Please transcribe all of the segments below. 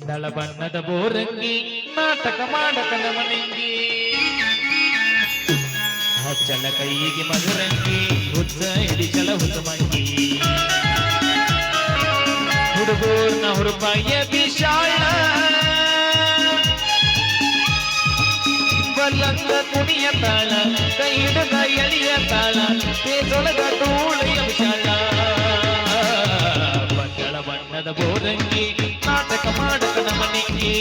ಬಂದಳ ಬಣ್ಣದ ಬೋರಂಗಿ ನಾಟಕ ಮಾಡಕನ ಮನೆಂಗಿ ಹಚ್ಚಲ ಕೈಗೆ ಮಧುರಂಗಿ ಹುಚ್ಚ ಹಿಡಿಚಲ ಹುಸುಮಂಗಿ ಹುಡುಗೂರ್ನ ಹುರುಪಾಯ ವಿಶಾಲ ಬಲ್ಲಂಗ ಕುಣಿಯ ತಾಳ ಕೈ ಹಿಡಿದ ಎಳಿಯ ತಾಳ ತೇಜೊಳಗ ತೂಳೆಯ ವಿಶಾಲ ಬಂದಳ ಬಣ್ಣದ ಬೋರಂಗಿ ನಾಟಕ ಮಾಡಕನ ಮನೆಂಗಿ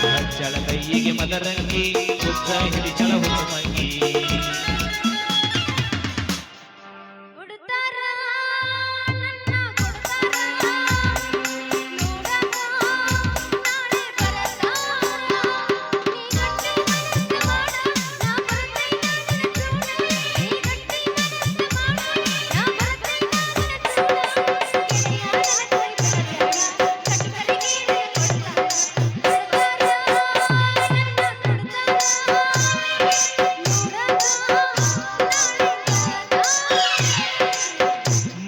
ಹಚ್ಚಳ ಕೈಯಿಗೆ ಮದರಂಗಿ ಹುಚ್ಚ ಹಿಡಿಚಳ ಹುಸುಮಂಗಿ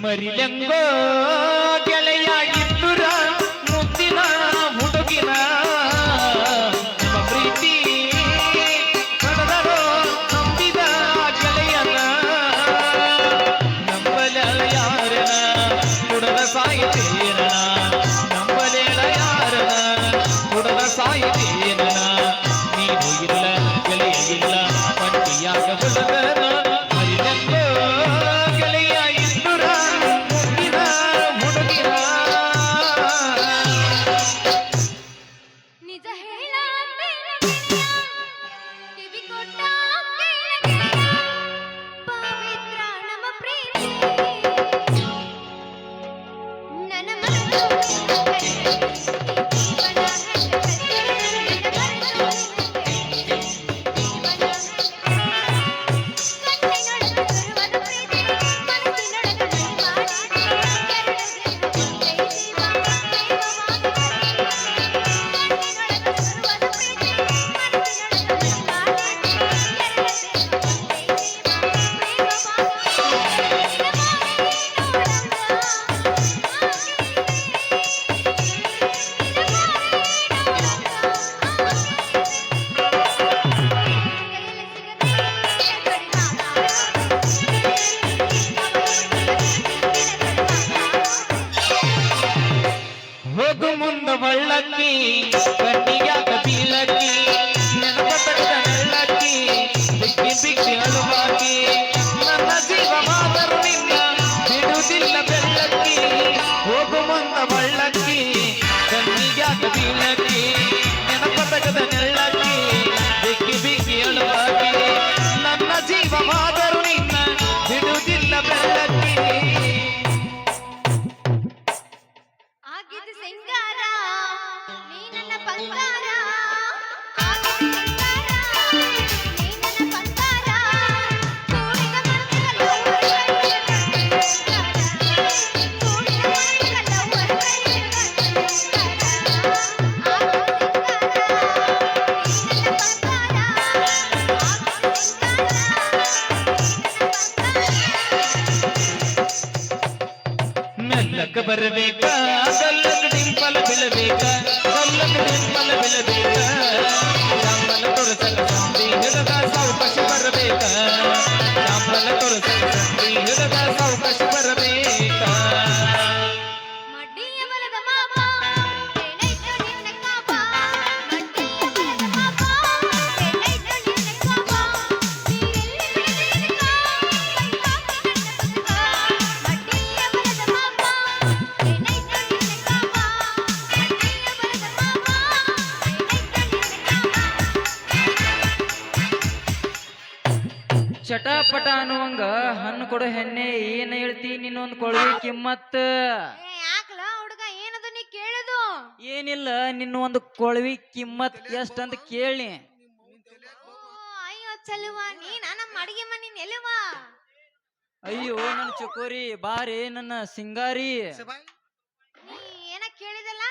ಮರಿಲಂಗೋ ಗೆಳೆಯಾಗಿದ್ದುರ ಮುದ್ದಿನ ಹುಡುಗಿನ ನಮ್ಮ ಪ್ರೀತಿ ಕಡದರೋ ನಂಬಿದ ಗೆಳೆಯನ ನಂಬಲೆಳ ಯಾರನ ಕುಡದ ಸಾಯಿತೇನ ನಂಬಲೆಳ ಯಾರನ ಕುಡದ ಸಾಯಿತೇನ ನೀನು ಇಲ್ಲ ಗೆಳೆಯ ಇಲ್ಲ ಪಟ್ಟಿಯಾಗ ಹುಡುಗನ ಮರಿಲಂಗೋ ಹೋಗು ಮುಂದ ಬಳ್ಳಕ್ಕಿ ಕಣ್ಣಿಗ್ಯಾಕ ಬೀಳಕ್ಕಿ ನೆನಪ ತಟ್ಟದ ನೆಳ್ಳಕ್ಕಿ ಬಿಕ್ಕಿ ಬಿಕ್ಕಿ ಅಳುವಾಕಿ ನನ್ನ ಜೀವ ಮಾದರು ನಿನ್ನ ಬಿಡುವುದಿಲ್ಲ ಬೆಳ್ಳಕ್ಕಿ ಹೋಗು ಮುಂದ ಬಳ್ಳಕ್ಕಿ ಕಣ್ಣಿಗ್ಯಾಕ ಬೀಳಕ್ಕಿ ನೆನಪ ತಟ್ಟದ ನೆಳ್ಳಕ್ಕಿ ಬಿಕ್ಕಿ ಬಿಕ್ಕಿ ಅಳುವಾಕಿ ನನ್ನ ಜೀವ ಮಾದರು ನಿನ್ನ ಬಿಡುವುದಿಲ್ಲ ಬೆಳ್ಳಕ್ಕಿ ಮೆಲ್ಲಕ ಬರಬೇಕ ಗಲ್ಲಕ ಡಿಂಪಲ ಬೀಳಬೇಕ ಗಲ್ಲಕ ಡಿಂಪಲ ಬೀಳಬೇಕ ಚಾಂಬಲ ತೊರಸಲ ಸಂಧಿ ಹಿಡದ ಸಾವಕಾಶ ಬರಬೇಕ ಚಾಂಬಲ ತೊರಸಲ ಸಂಧಿ ಹಿಡದ ಸಾವಕಾಶ ಬರಬೇಕ ಚಟಾಪಟ ಅನ್ನುವಂಗ ಹಣ್ಣು ಕೊಡೋ ಹೆಣ್ಣೆ ಏನ್ ಹೇಳ್ತಿ ನಿನ್ನೊಂದ್ ಕೊಳವಿ ಕಿಮ್ಮತ್ ಹುಡುಗ ಏನದು ನೀ ಕೇಳುದು ಏನಿಲ್ಲ ನಿನ್ನ ಒಂದು ಕೊಳವಿ ಕಿಮ್ಮತ್ ಎಷ್ಟಂತ ಕೇಳಿ ಅಯ್ಯೋ ಚಲುವ ನೀ ನಮ್ಮ ಅಡಿಗೆ ಮನಿ ಎಲ್ಲಿವಾ ಅಯ್ಯೋ ನನ್ನ ಚಕೋರಿ ಬಾರಿ ನನ್ನ ಸಿಂಗಾರಿ ನೀ ಏನ ಕೇಳಿದಲ್ಲ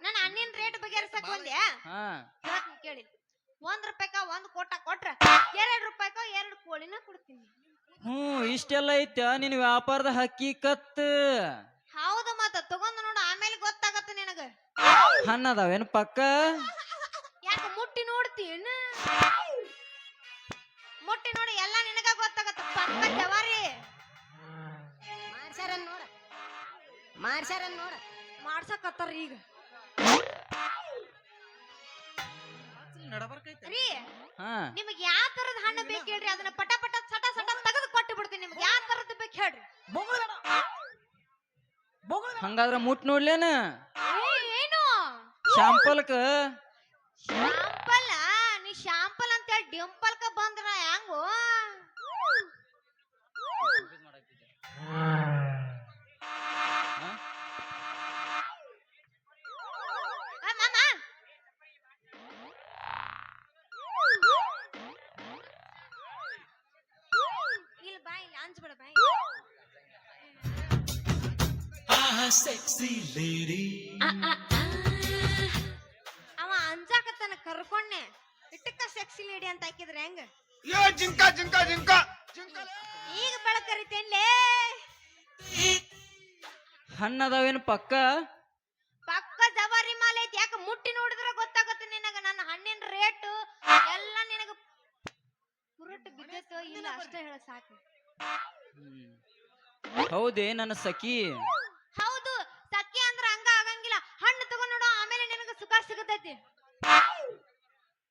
ನನ್ನ ಹಣ್ಣಿನ ರೇಟ್ ಬಗೆಹರಿಸಕ್ ಬಂದ್ಯಾ ಕೇಳಿ ₹1 1 ಕೋಟ ಕೊಟ್ರ ₹2 2 ಕೋಳಿನ ಕೊಡ್ತೀನಿ. ಇಷ್ಟೆಲ್ಲ ಐತ ನಿನ್ ವ್ಯಾಪಾರದ ಹಕ್ಕಿಕತ್. ಹೌದು, ಮತ್ತ ತಗೊಂಡ್ ನೋಡು ಆಮೇಲೆ ಗೊತ್ತಾಗತ್ತ ಹಣ್ಣದಾವೇನು ಪಕ್ಕ ಯಾಕ ಮುಟ್ಟಿ ನೋಡ್ತೀನ ಮುಟ್ಟಿ ನೋಡಿ ಎಲ್ಲ ನಿನಗ ಗೊತ್ತಾಗತ್ತ ಪಕ್ಕ ಜವಾರಿ ಮಾಡ್ಸಾರನ್ ನೋಡ ಮಾಡ್ಸಕತ್ತಾರ ಈಗ ರೀ ಹಾ ನಿಮಗ್ ಯಾವ ತರದ ಹಣ್ಣು ಬೇಕು ಹೇಳ್ರಿ ಅದನ್ನ ಪಟ ಪಟ ಸಟ ಸಟ ತೆಗೆದು ಕೊಟ್ಟು ಬಿಡ್ತೀನಿ ನಿಮ್ಗೆ ಯಾವ ತರದ್ ಬೇಕು ಹೇಳ್ರಿ ಹಂಗಾದ್ರ ಮುಟ್ ನೋಡ್ಲೇನ ಏನು ಶಾಂಪಲ್ಕ ಶಾಂಪಲ್ ನೀ ಶಾಂಪಲ್ ಅಂತ ಹೇಳಿ ಡಿಂಪಲ್ಕ ಬಂದ್ರ ಹೆಂಗು ಮಾಮ ಇಲ್ಲಿ ಬಾಯ್ ಇಲ್ಲಿ ಅಂಜ್ಬಿಡ ಬಾಯ್ ಅವ ಅಂಜಾಕತ್ತಾನ ಕರ್ಕೊಂಡೆ ಇಟ್ಟಕ್ಕ ಸೆಕ್ಸಿ ಲೇಡಿ ಅಂತ ಹಾಕಿದ್ರೆ ಹೆಂಗ ಈಗ ಬೆಳಕರಿತೇನ್ಲೇ ಹಣ್ಣದಾವೇನು ಪಕ್ಕ ಪಕ್ಕ ಜವಾರಿ ಮಾಲೆ ಐತಿ ಯಾಕ ಮುಟ್ಟಿ ನೋಡಿದ್ರ ಗೊತ್ತಾಗತ್ತೆ ನಿನಗ ನನ್ನ ಹಣ್ಣಿನ ರೇಟ್ ಎಲ್ಲ ನಿನಗ ಪುರಟ್ ಬಿದ್ದೈತೋ ಇಲ್ಲ ಅಷ್ಟೇ ಹೇಳ ಸಾಕು ಹೌದೇ ನನ್ನ ಸಖಿ ಹೌದು ಸಖಿ ಅಂದ್ರ ಹಂಗ ಆಗಂಗಿಲ್ಲ ಹಣ್ಣು ತಗೊಂಡ್ ನೋಡು ಆಮೇಲೆ ನಿನಗ ಸುಖ ಸಿಗತೈತಿ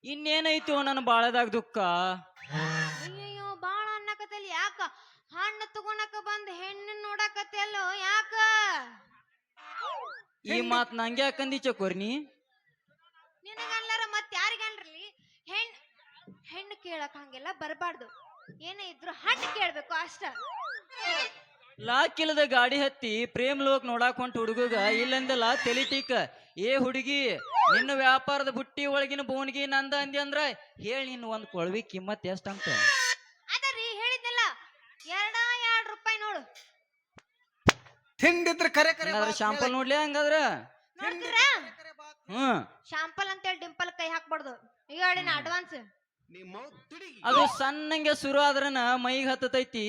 ಇನ್ನೇನೈತು ನನ್ನ ಬಾಳದಾಗ ದುಃಖ ಅಯ್ಯಯ್ಯೋ ಬಾಳ ಅನ್ನಕತ್ತಲ್ಲಿ ಯಾಕ ಹಣ್ಣು ತಗೊಳಕ ಬಂದ್ ಹೆಣ್ಣು ನೋಡಕತ್ತಲ್ಲೋ ಯಾಕ ಈ ಮಾತ್ ನಂಗೆ ಯಾಕಂದಿ ಚಕೋರ್ನಿ ನಿನಗಲ್ಲರ ಮತ್ ಯಾರಿಗನ್ರಿ ಹೆಣ್ಣು ಕೇಳಕ್ ಹಂಗೆಲ್ಲ ಬರಬಾರ್ದು ಏನೇ ಇದ್ರು ಹಣ್ಣು ಕೇಳ್ಬೇಕು ಅಷ್ಟ ಲಾಕಿಲ್ಲದ ಗಾಡಿ ಹತ್ತಿ ಪ್ರೇಮ್ ಲೋಕ್ ನೋಡಾಕ್ ಹೊಂಟ ಹುಡುಗಗ ಇಲ್ಲಂದಲ್ಲ ತೆಲಿಟಿಕ ಏ ಹುಡುಗಿ ನಿನ್ನ ವ್ಯಾಪಾರದ ಬುಟ್ಟಿ ಒಳಗಿನ ಬೋನ್ಗಿ ನಂದ ಅಂದಿ ಅಂದ್ರ ಹೇಳಿ ನಿನ್ನ ಒಂದ್ ಕೊಳ್ವಿ ಕಿಮ್ಮತ್ ಎಷ್ಟಂತ ಅದರಿ ಹೇಳಿದ್ನಲ್ಲ ₹2 ನೋಡು ತಿಂಡಿದ್ರ ಕರೆ ಕರೆ ಶಾಂಪಲ್ ನೋಡ್ಲಿ ಹಂಗಾದ್ರ ನೋಡ್ತೀರಾ ಹ್ಮ್ ಶಾಂಪಲ್ ಅಂತೇಳಿ ಡಿಂಪಲ್ ಕೈ ಹಾಕ್ಬಾರ್ದು ಈಗ ಹೇಳಿನ ಅಡ್ವಾನ್ಸ್ ಅದು ಸಣ್ಣಂಗೆ ಶುರು ಆದ್ರನ ಮೈಗೆ ಹತ್ತತೈತಿ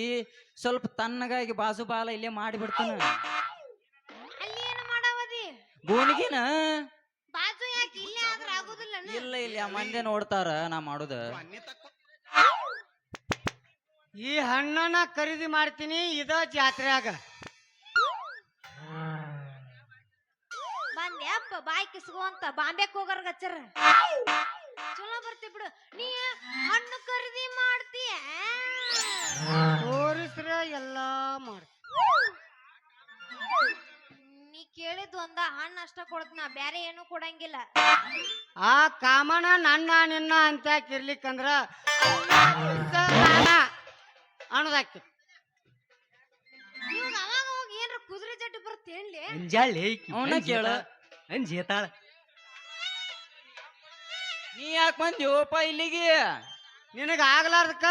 ಸ್ವಲ್ಪ ತಣ್ಣಗಾಗಿ ಬಾಜು ಬಾಲ ಇಲ್ಲೇ ಮಾಡಿಬಿಡ್ತಾನ ಅಲ್ಲಿ ಏನು ಮಾಡಾವದಿ ಬೋನ್ಗಿನ ಬಾಜು ಯಾಕೆ ಇಲ್ಲೇ ಆದ್ರ ಆಗುದಿಲ್ಲ ಇಲ್ಲ ಇಲ್ಲ ಮಂದೆ ನೋಡ್ತಾರ ನಾ ಮಾಡುದ ಈ ಹಣ್ಣನ್ನ ಖರೀದಿ ಮಾಡ್ತೀನಿ ಇದ ಜಾತ್ರೆಯಾಗ ಬಂದೆ ಅಪ್ಪ ಬಾಯ್ ಕಿಸ್ಕೋ ಅಂತ ಬಾಂಬೆಕ್ ಹೋಗಾರ ಗಚ್ಚರ ಚಲೋ ಬರ್ತಿ ಬಿಡು ನೀ ಹಣ್ಣು ಖರೀದಿ ಮಾಡ್ತೀಯ ತೋರಿಸ್ರ ಎಲ್ಲಾ ಮಾಡ್ತೀನಿ ನೀ ಕೇಳಿದ್ ಒಂದ ಹಣ್ಣು ಅಷ್ಟ ಕೊಡ್ತೀನ ಬ್ಯಾರೆ ಏನು ಕೊಡಂಗಿಲ್ಲ ಆ ಕಾಮನ ನನ್ನ ನಿನ್ನ ಅಂತ ಇರ್ಲಿಕ್ಕಂದ್ರ ಅನ್ನೋದಾಕಿ ಇವಾಗ ಅವಾಗ ಹೋಗಿ ಏನ್ರ ಕುದುರೆ ಜಡ್ಡು ಬರ್ತೇನ್ಲಿ ಅವನ ಕೇಳ ಅಂಜೇತಾಳ ನೀ ಯಾಕೆ ಬಂದ್ಯೋಪ ಇಲ್ಲಿಗೆ ನಿನಗ ಆಗ್ಲಾರ್ದಕ್ಕ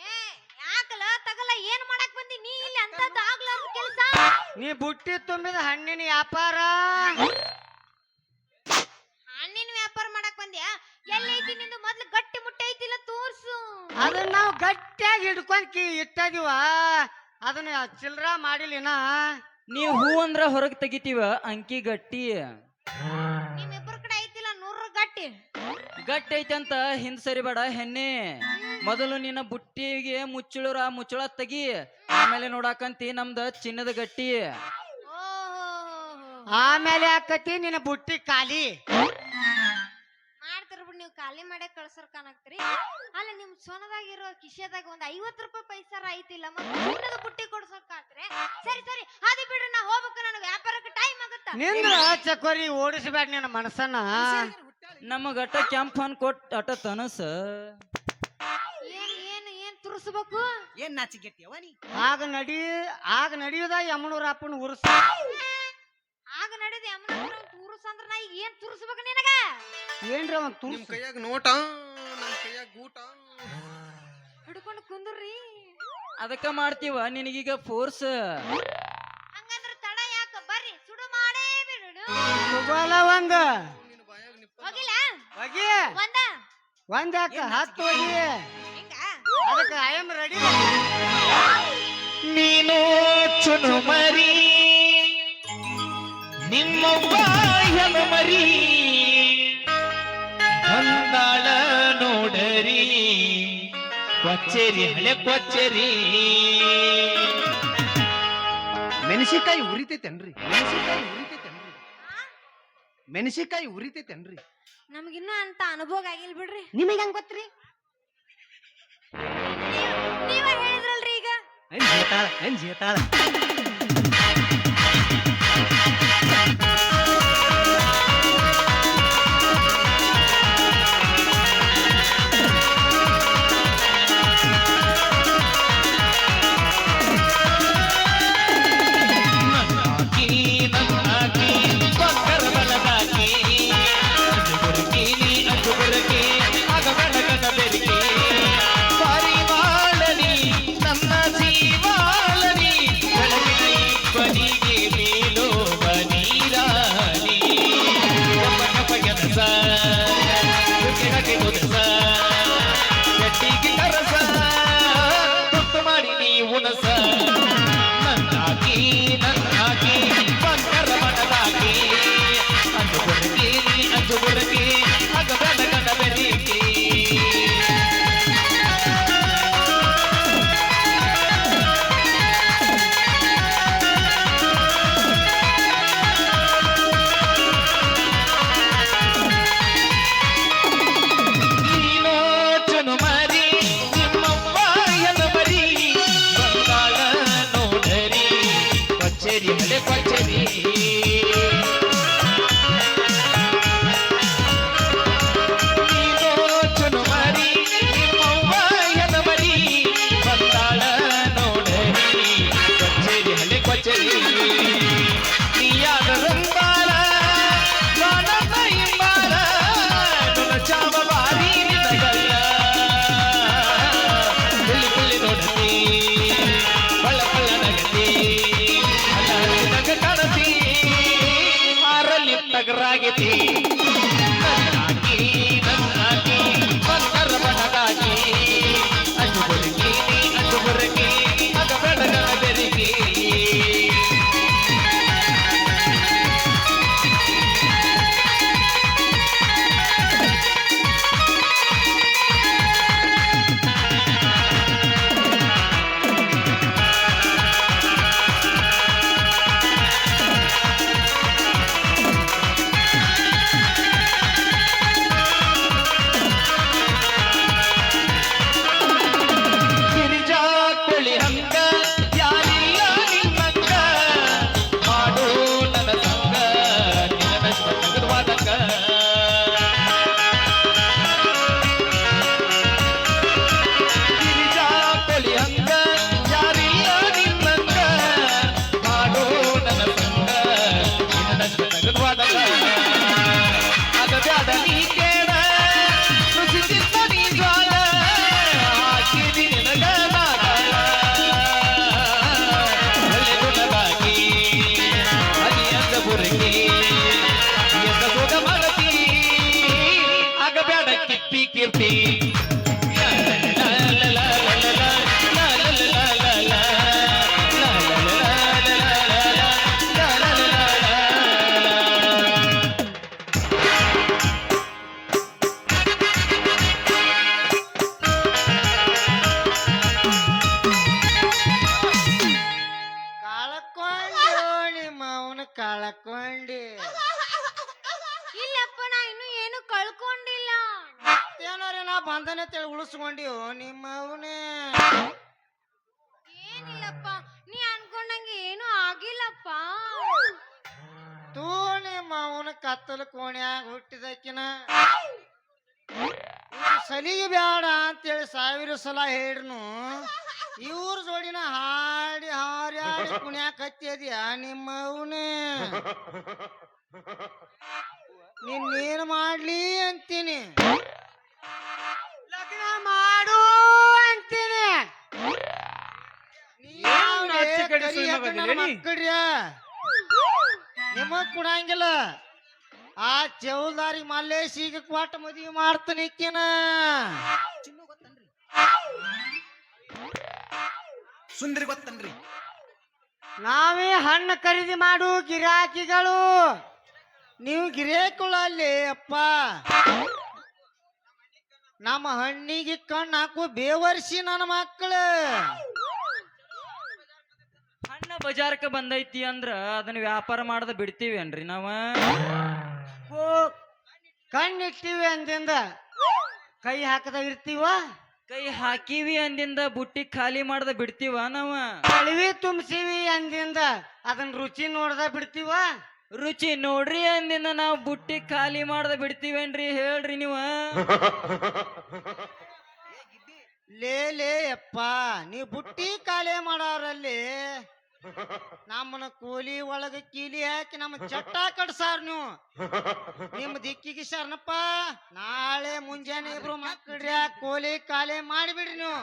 ಏ ಯಾಕಲ ತಗಲ ಏನ್ ಮಾಡಕ್ ಬಂದಿ ನೀ ಇಲ್ಲಿ ಅಂತದ್ದು ಆಗ್ಲಾರ್ದ ಕೆಲಸ ನೀ ಬುಟ್ಟಿ ತುಂಬಿದ ಹಣ್ಣಿನ ವ್ಯಾಪಾರ ಹಣ್ಣಿನ ವ್ಯಾಪಾರ ಮಾಡಕ್ ಬಂದ್ಯಾ ಎಲ್ಲೈತಿ ನಿಂದು ಮೊದ್ಲು ಗಟ್ಟಿ ಮುಟ್ಟೆ ಐತಿಲ್ಲ ತೋರ್ಸು ಅದನ್ನ ನಾವು ಗಟ್ಟಿಯಾಗಿ ಹಿಡ್ಕೊಂಡ್ ಇಟ್ಟದಿವ ಅದನ್ನ ಚಿಲ್ರ ಮಾಡಿಲಿನ ನೀ ಹೂ ಅಂದ್ರ ಹೊರಗ್ ತೆಗಿತೀವ ಅಂಕಿ ಗಟ್ಟಿ ನಿಮ್ಮಿಬ್ಬರ ಕಡೆ ಐತಿಲ್ಲ 100 ಗಟ್ಟಿ ಗಟ್ಟಿ ಐತಂತ ಹಿಂದ್ ಸರಿಬೇಡ ಹೆಣ್ಣೆ ಮೊದಲು ನಿನ್ನ ಬುಟ್ಟಿಗೆ ಮುಚ್ಚಳ ತೆಗಿ ಆಮೇಲೆ ನೋಡಾಕಂತಿ ನಮ್ದ ಚಿನ್ನದ ಗಟ್ಟಿ ಓಹೋ ಆಮೇಲೆ ಆಕತಿ ನಿನ್ನ ಬುಟ್ಟಿ ಖಾಲಿ ಮಾಡ್ತಾರ ಬಿಡ್ ನೀವು ಖಾಲಿ ಮಾಡೇ ಕಳ್ಸರ್ ಕಾಣಾಕ್ತಿರಿ ಅಲ್ಲ ನಿಮ್ ಸೊನದಾಗಿರೋ ಕಿಶೆದಾಗ ಒಂದ್ ₹50 ಪೈಸಾರ ಐತಿಲ್ಲ ಮತ್ತೆ ಚಿನ್ನದ ಬುಟ್ಟಿ ಕೊಡ್ಸೋಕಾತ್ರೆ ಸರಿ ಸರಿ ಹಾದಿ ಬಿಡ್ರಿ ನಾ ಹೋಗ್ಬೇಕು ನನಗೆ ವ್ಯಾಪಾರಕ್ಕೆ ಟೈಮ್ ಆಗುತ್ತ ನಿಂದ್ರ ಚಕೋರಿ ಓಡಿಸ್ಬೇಡ ನಿನ್ನ ಮನಸ್ಸನ್ನ ನಮ್ಮ ಗಟ್ಟ ಕ್ಯಾಂಪ್ ಫನ್ ಕೊಟ್ ಅಟ ತನಸ ಏನ್ ಏನ್ ಏನ್ ತುರ್ಸ್ಬೇಕು ಏನ್ ನಾಚಿಗೆಟ್ಟಿಯವ ನೀ ಆಗ ನಡೆಯುದ ಯಮನೂರ ಅಪ್ಪನ ಉರ್ಸ ಆಗ ನಡೆದ ಯಮನಪುರ ತುರ್ಸ್ ಅಂದ್ರ ನಾ ಈಗ ಏನ್ ತುರ್ಸ್ಬೇಕು ನಿನಗ ಏನ್ರಿ ಅವನ್ ನಿಮ್ ತುರ್ಸ ಕೈಯಾಗ ನೋಟ ನಮ್ ಕೈಯಾಗ ಗೂಟ ಹಿಡ್ಕೊಂಡು ಕುಂದ್ರಿ ಅದಕ್ಕ ಮಾಡ್ತೀವ ನಿನಗೀಗ ಫೋರ್ಸ್ ಹಂಗಂದ್ರ ತಡ ಯಾಕ ಬರ್ರಿ ಸುಡು ಮಾಡೇ ಬಿಡು ತಗೋಲ ಒಂದ ನಿನ್ನ ಬಾಯಾಗ ನಿಪ್ಪ ಹೋಗಿಲ್ಲ ಹೋಗಿ ಒಂದ್ಯಾಕ 10 ಹೋಗಿ ಹಿಂಗ ಅದಕ್ಕೆ ಐ ಆಮ್ ರೆಡಿ ನೀನು ಚುನುಮರಿ ನಿಮ್ಮವ್ವ ಹೆಣ ಮರಿ ಬಂದಾಳ ನೋಡರಿ ಕೊಚ್ಚೇರಿ ಹಳೆ ಕೊಚ್ಚೇರಿ. ಮೆಣಸಿಕಾಯಿ ಉರಿತೈತೇನ್ರಿ? ಮೆಣಸಿಕಾಯಿ ಉರಿತೈತೇನ್ರಿ? ನಮಗಿನ್ನೂ ಅಂತ ಅನುಭವ ಆಗಿಲ್ ಬಿಡ್ರಿ. ನಿಮಗೆ ಹೆಂಗ್ ಗೊತ್ತ್ರಿ? ನೀವ ಹೇಳಿದ್ರಲ್ರಿ ಈಗ. ಅಂಜೇತಾಳ ಮಾಡಿ ನೀ ಉಣಸ ನನ್ನಾಗಿ ಬಂಕರ ಮನದಾಗಿ ಅಂಜು ಬುರಗಿ ಆಗ ಬೆಳಗನ ಬೆರಿಕೆ. ತಗರಾಗಿತಿ ನನ್ನಾಗಿ ಬಂಕರ ಬಣದಾಗಿ ಅಂಜು ಬುರಗಿ ಆಗ ಬೆಳಗನ ಬೆರಿಕೆ. ಕೀರ್ತಿ ಕಳ್ಕೊಂಡಿ ಇಲ್ಲಪ್ಪ, ನಾ ಇನ್ನು ಏನು ಕಳ್ಕೊಂಡಿಲ್ಲ. ಏನಾರ ನಾ ಬಂಧನ ತಿಳಿ ಉಳಿಸ್ಕೊಂಡಿವ್ ನಿಮ್ಮ ಅವನೇ. ಏನಿಲ್ಲಪ್ಪ, ನೀ ಅನ್ಕೊಂಡಂಗೆ ಏನು ಆಗಿಲ್ಲಪ್ಪ. ತೂ ನಿಮ್ಮ ಅವನ ಕತ್ತಲ ಕೋಣ್ಯಾಗ ಹುಟ್ಟಿದಕ್ಕಿನ ಸಲಿಗೆ ಬೇಡ ಅಂತೇಳಿ 1000 ಸಲ ಹೇಳ್ನು. ಇವ್ರ ಜೋಡಿನ ಹಾಡಿ ಹಾರ್ಯಾಡಿ ಕುಣ್ಯಾಕ ಹತ್ತಿದ್ಯಾ ನಿಮ್ಮ ಅವನೇ. ನಿನ್ನೇನು ಮಾಡ್ಲಿ ಅಂತೀನಿ, ಲಗ್ನ ಮಾಡು ಅಂತೀನಿ. ಮಕ್ಕಳ್ಯ ನಿಮಗ್ ಕೊಡಂಗಿಲ್ಲ. ಆ ಚೌಲ್ದಾರಿ ಮಲ್ಲೇಶಿಗೆ ಕೊಟ್ಟ ಮದುವೆ ಮಾಡ್ತಾನೆ ಇಕ್ಕಿನ. ಸುಂದರಿ ಗೊತ್ತನ್ರಿ? ನಾವೇ ಹಣ್ಣು ಖರೀದಿ ಮಾಡು ಗಿರಾಕಿಗಳು, ನೀವು ಗಿರಾಕಿಗಳು ಅಲ್ಲಿ ಅಪ್ಪ. ನಮ್ಮ ಹಣ್ಣಿಗೆ ಕಣ್ಣು ಹಾಕು ಬೇವರ್ಸಿ ನನ್ನ ಮಕ್ಕಳು. ಹಣ್ಣ ಬಜಾರ್ಕ ಬಂದೈತಿ ಅಂದ್ರ ಅದನ್ನ ವ್ಯಾಪಾರ ಮಾಡದ ಬಿಡ್ತೀವೇನ್ರಿ ನಾವ? ಕಣ್ಣಿಟ್ಟಿವಿ ಅಂದಿಂದ ಕೈ ಹಾಕದ ಇರ್ತೀವ, ಕೈ ಹಾಕಿವಿ ಅಂದಿಂದ ಬುಟ್ಟಿ ಖಾಲಿ ಮಾಡದ ಬಿಡ್ತೀವ ನಾವ? ಕಳವಿ ತುಂಬಿಸಿವಿ ಅಂದಿಂದ ಅದನ್ನ ರುಚಿ ನೋಡ್ದ ಬಿಡ್ತೀವ? ರುಚಿ ನೋಡ್ರಿ ಅಂದಿಂದ ನಾವು ಬುಟ್ಟಿ ಖಾಲಿ ಮಾಡದ ಬಿಡ್ತೀವೇನ್ರಿ? ಹೇಳ್ರಿ ನೀವ. ಲೇ ಅಪ್ಪ, ನೀವ್ ಬುಟ್ಟಿ ಕಾಲೇ ಮಾಡೋರಲ್ಲಿ ನಮ್ಮನ್ನ ಕೂಲಿ ಒಳಗ ಕೀಲಿ ಹಾಕಿ ನಮ್ಮ ಚಟ್ಟ ಕಟ್ಸಾರ ನೀವು. ನಿಮ್ ದಿಕ್ಕಿಗೆ ಶರಣಪ್ಪ, ನಾಳೆ ಮುಂಜಾನೆ ಇಬ್ರು ಮಕ್ಕಳ್ರಿ ಕೋಲಿ ಕಾಲೇ ಮಾಡಿಬಿಡ್ರಿ ನೀವು.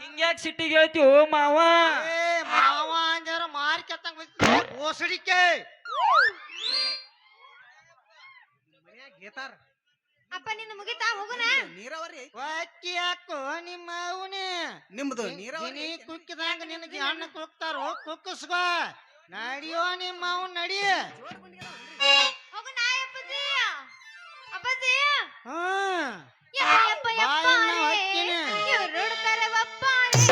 ಹಿಂಗ್ಯಾಕ್ ಸಿಟ್ಟಿಗೆ ಹೇಳ್ತೀವೋ ಮಾವ? ಏ ಮಾವ ಅಂಜಾರ ಮಾರಿ ಕೆತ್ತಂಗ್ ಓಸಡಿಕೆ. ಅಪ್ಪ ನಿನ್ನ ಮುಗಿತಾ ಹೋಗುನ? ನೀರಾವರಿ ಅಕ್ಕಿ ಹಾಕು ನಿಮ್ಮ ಅವನೇ ನಿಮ್ದು ನೀ ಕುಕ್ಕಿದಂಗ ನಿನಗೆ ಹಣ್ಣು ಕುಕ್ತಾರೋ ಕುಕ್ಕಸ್ಕೋ. ನಡಿಯೋ ನಿಮ್ಮ ಅವನ್ ನಡಿ. ಹೋಗುನ ಅಪ್ಪಾಜಿ. ಅಪ್ಪಾಜಿ ಹ್ಮ್ ಯಪ್ಪ ಯಪ್ಪ ಯಪ್ಪ ಬಾಯನ್ನ ರೇ. ಹೊಕ್ಕಿನಿ. ಇವ್ರು ನೋಡ್ತಾರೆ ಬಪ್ಪ ರೇ.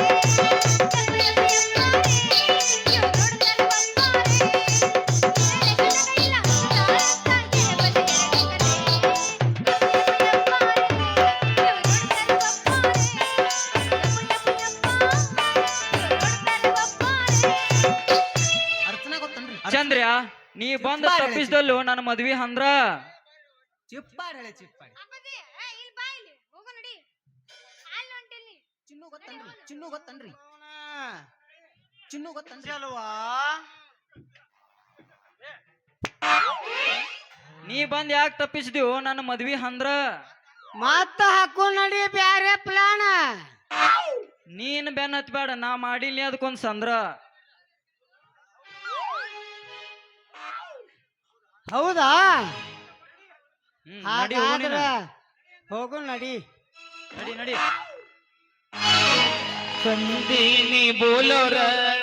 ಯಪ್ಪ ಯಪ್ಪ ಯಪ್ಪ ರೇ. ಇವ್ರು ನೋಡ್ತಾರೆ ಬಪ್ಪ ರೇ. ಏನೇ ಕಣಗ ಇಲ್ಲ ತಾಳಂತಾಗೆ ಬಲೆ ಎಡಗರೆ. ಯಪ್ಪ ಯಪ್ಪ ಯಪ್ಪ ರೇ. ಇವ್ರು ನೋಡ್ತಾರೆ ಬಪ್ಪ ರೇ. ಯಪ್ಪ ಯಪ್ಪ ಯಪ್ಪ. ಇವ್ರು ನೋಡ್ತಾರೆ ಬಪ್ಪ ರೇ. ಅರ್ಚನಾ ಗೊತ್ತನ್ರಿ? ಚಂದ್ರ, ನೀ ಬಂದ ತಪ್ಪಿಸ್ದಲ್ಲು ನನ್ನ ಮದ್ವಿ ಅಂದ್ರ ಚಿಪ್ಪಾಡ್ ಹೇಳಿ ಚಿಪ್ಪಾಡಿ. ಅಪ್ಪಾಜಿ ಇಲ್ಲಿ ಬಾ ಇಲ್ಲಿ ಹೋಗು ನಡಿ. ಅಲ್ಲಿ ಹೊಂಟಿಲ್ಲಿ. ಚಿನ್ನು ಗೊತ್ತನ್ರಿ? ಚಿನ್ನು ಗೊತ್ತನ್ರಿ? ಚಿನ್ನು ಗೊತ್ತನ್ರಿ? ಚಲವಾ ನೀ ಬಂದ್ ಯಾಕೆ ತಪ್ಪಿಸ್ದೀವೋ ನನ್ನ ಮದ್ವಿ ಅಂದ್ರ? ಮತ್ತ ಹಾಕು ನಡಿ ಬ್ಯಾರೆ ಪ್ಲಾನ್. ನೀನ್ ಬೆನ್ ಹತ್ಬೇಡ, ನಾ ಮಾಡಿಲ್ಲ ಅದಕ್ಕೊಂದ್ ಸಂದ್ರ. ಹೌದಾ? ನಡಿ ಹೋಗು ನೀನು. ಹಾಗಾದ್ರ ಹೋಗು ನಡಿ. ನಡಿ ನಡಿ. ಸಂದೀನಿ ಬೋಲೋರ